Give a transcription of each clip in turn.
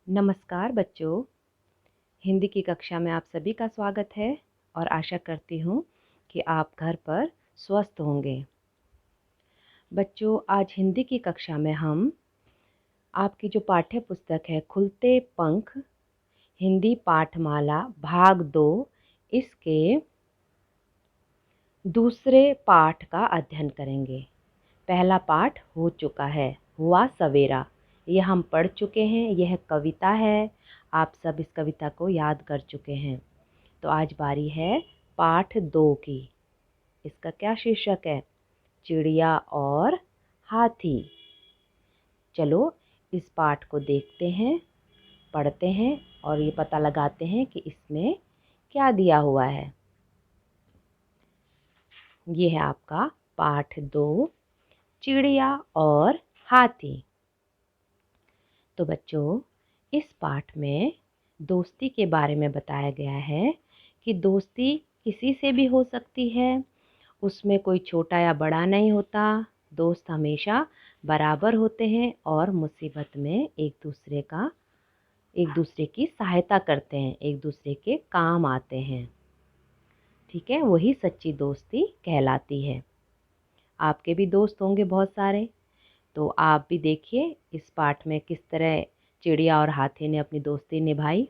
नमस्कार बच्चों, हिंदी की कक्षा में आप सभी का स्वागत है और आशा करती हूँ कि आप घर पर स्वस्थ होंगे। बच्चों, आज हिंदी की कक्षा में हम आपकी जो पाठ्य पुस्तक है खुलते पंख हिंदी पाठमाला भाग 2 इसके दूसरे पाठ का अध्ययन करेंगे। पहला पाठ हो चुका है, हुआ सवेरा। यह हम पढ़ चुके हैं। यह कविता है, आप सब इस कविता को याद कर चुके हैं। तो आज बारी है पाठ 2 की। इसका क्या शीर्षक है? चिड़िया और हाथी। चलो इस पाठ को देखते हैं, पढ़ते हैं और ये पता लगाते हैं कि इसमें क्या दिया हुआ है। ये है आपका पाठ 2, चिड़िया और हाथी। तो बच्चों, इस पाठ में दोस्ती के बारे में बताया गया है कि दोस्ती किसी से भी हो सकती है, उसमें कोई छोटा या बड़ा नहीं होता। दोस्त हमेशा बराबर होते हैं और मुसीबत में एक दूसरे की सहायता करते हैं, एक दूसरे के काम आते हैं। ठीक है, वही सच्ची दोस्ती कहलाती है। आपके भी दोस्त होंगे बहुत सारे, तो आप भी देखिए इस पाठ में किस तरह चिड़िया और हाथी ने अपनी दोस्ती निभाई।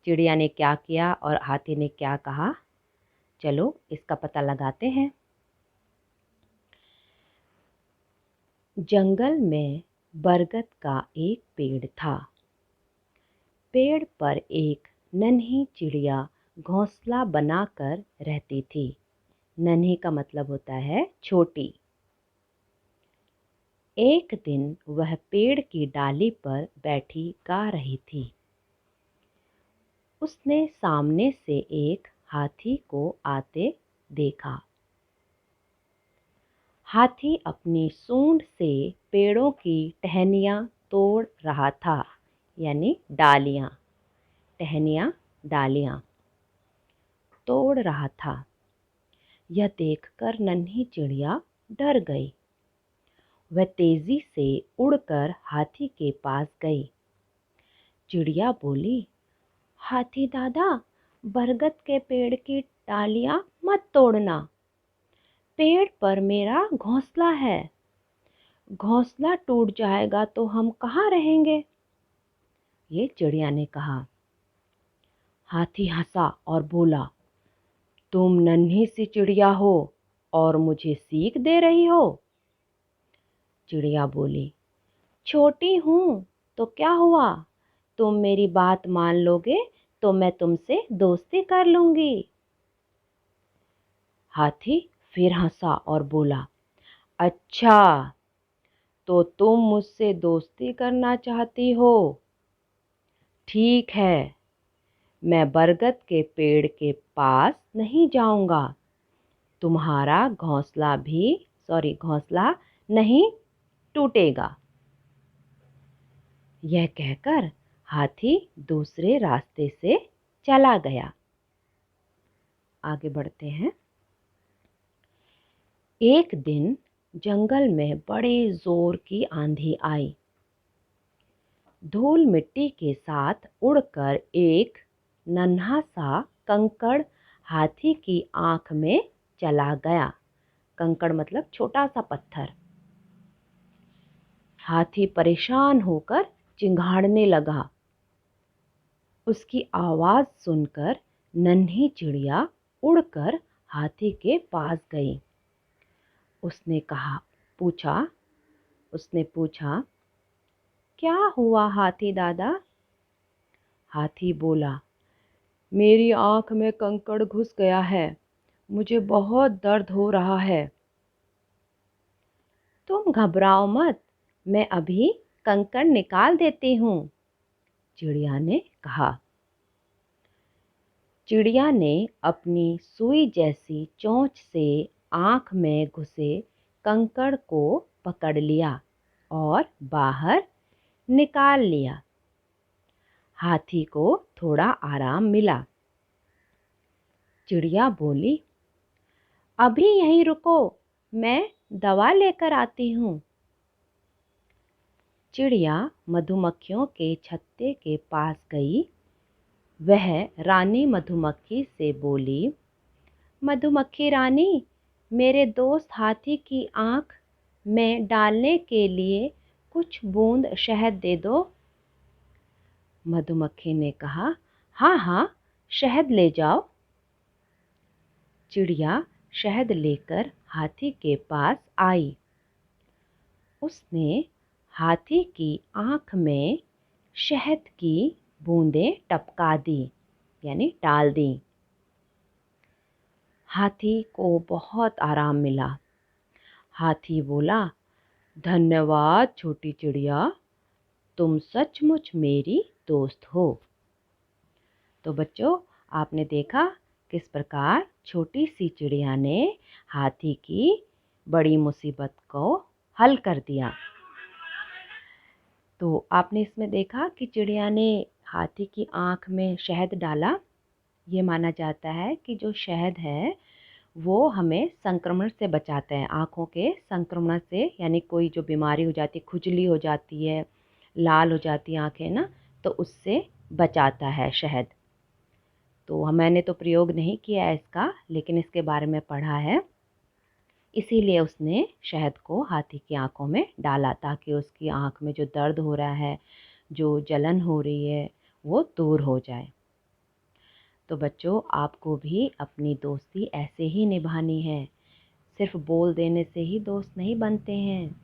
चिड़िया ने क्या किया और हाथी ने क्या कहा, चलो इसका पता लगाते हैं। जंगल में बरगद का एक पेड़ था। पेड़ पर एक नन्ही चिड़िया घोंसला बनाकर रहती थी। नन्ही का मतलब होता है छोटी। एक दिन वह पेड़ की डाली पर बैठी गा रही थी। उसने सामने से एक हाथी को आते देखा। हाथी अपनी सूंड से पेड़ों की टहनियाँ तोड़ रहा था, यानी डालियाँ। टहनियाँ, डालियाँ तोड़ रहा था। यह देखकर नन्ही चिड़िया डर गई। वह तेजी से उड़कर हाथी के पास गई। चिड़िया बोली, हाथी दादा, बरगद के पेड़ की डालियाँ मत तोड़ना। पेड़ पर मेरा घोंसला है। घोंसला टूट जाएगा तो हम कहाँ रहेंगे? ये चिड़िया ने कहा। हाथी हंसा और बोला, तुम नन्ही सी चिड़िया हो और मुझे सीख दे रही हो? चिड़िया बोली, छोटी हूँ तो क्या हुआ? तुम मेरी बात मान लोगे तो मैं तुमसे दोस्ती कर लूंगी। हाथी फिर हंसा और बोला, अच्छा, तो तुम मुझसे दोस्ती करना चाहती हो? ठीक है, मैं बरगद के पेड़ के पास नहीं जाऊंगा। तुम्हारा घोंसला नहीं टूटेगा। यह कहकर हाथी दूसरे रास्ते से चला गया। आगे बढ़ते हैं। एक दिन जंगल में बड़े जोर की आंधी आई। धूल मिट्टी के साथ उड़कर एक नन्हा सा कंकड़ हाथी की आंख में चला गया। कंकड़ मतलब छोटा सा पत्थर। हाथी परेशान होकर चिंघाड़ने लगा। उसकी आवाज सुनकर नन्ही चिड़िया उड़कर हाथी के पास गई। पूछा उसने पूछा, क्या हुआ हाथी दादा? हाथी बोला, मेरी आंख में कंकड़ घुस गया है। मुझे बहुत दर्द हो रहा है। तुम घबराओ मत, मैं अभी कंकड़ निकाल देती हूँ, चिड़िया ने कहा। चिड़िया ने अपनी सुई जैसी चोंच से आंख में घुसे कंकड़ को पकड़ लिया और बाहर निकाल लिया। हाथी को थोड़ा आराम मिला। चिड़िया बोली, अभी यहीं रुको, मैं दवा लेकर आती हूँ। चिड़िया मधुमक्खियों के छत्ते के पास गई। वह रानी मधुमक्खी से बोली, मधुमक्खी रानी, मेरे दोस्त हाथी की आँख में डालने के लिए कुछ बूंद शहद दे दो। मधुमक्खी ने कहा, हाँ हाँ, शहद ले जाओ। चिड़िया शहद लेकर हाथी के पास आई। उसने हाथी की आँख में शहद की बूंदें टपका दी, यानी डाल दी। हाथी को बहुत आराम मिला। हाथी बोला, धन्यवाद छोटी चिड़िया, तुम सचमुच मेरी दोस्त हो। तो बच्चों, आपने देखा किस प्रकार छोटी सी चिड़िया ने हाथी की बड़ी मुसीबत को हल कर दिया। तो आपने इसमें देखा कि चिड़िया ने हाथी की आँख में शहद डाला। ये माना जाता है कि जो शहद है वो हमें संक्रमण से बचाता है, आँखों के संक्रमण से, यानी कोई जो बीमारी हो जाती है, खुजली हो जाती है, लाल हो जाती है आँखें ना, तो उससे बचाता है शहद। तो मैंने तो प्रयोग नहीं किया है इसका, लेकिन इसके बारे में पढ़ा है। इसीलिए उसने शहद को हाथी की आंखों में डाला, ताकि उसकी आंख में जो दर्द हो रहा है, जो जलन हो रही है, वो दूर हो जाए। तो बच्चों, आपको भी अपनी दोस्ती ऐसे ही निभानी है। सिर्फ बोल देने से ही दोस्त नहीं बनते हैं।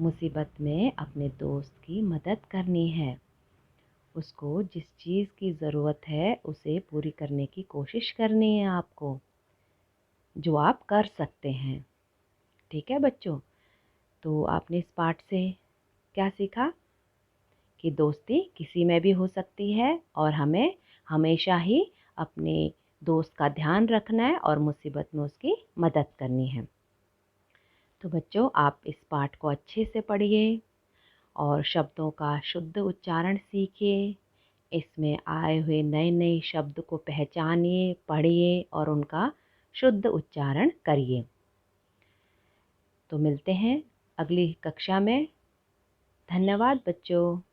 मुसीबत में अपने दोस्त की मदद करनी है। उसको जिस चीज़ की ज़रूरत है उसे पूरी करने की कोशिश करनी है आपको, जो आप कर सकते हैं। ठीक है बच्चों? तो आपने इस पाठ से क्या सीखा? कि दोस्ती किसी में भी हो सकती है और हमें हमेशा ही अपने दोस्त का ध्यान रखना है और मुसीबत में उसकी मदद करनी है। तो बच्चों, आप इस पाठ को अच्छे से पढ़िए और शब्दों का शुद्ध उच्चारण सीखिए। इसमें आए हुए नए नए शब्द को पहचानिए, पढ़िए और उनका शुद्ध उच्चारण करिए। तो मिलते हैं अगली कक्षा में। धन्यवाद बच्चों।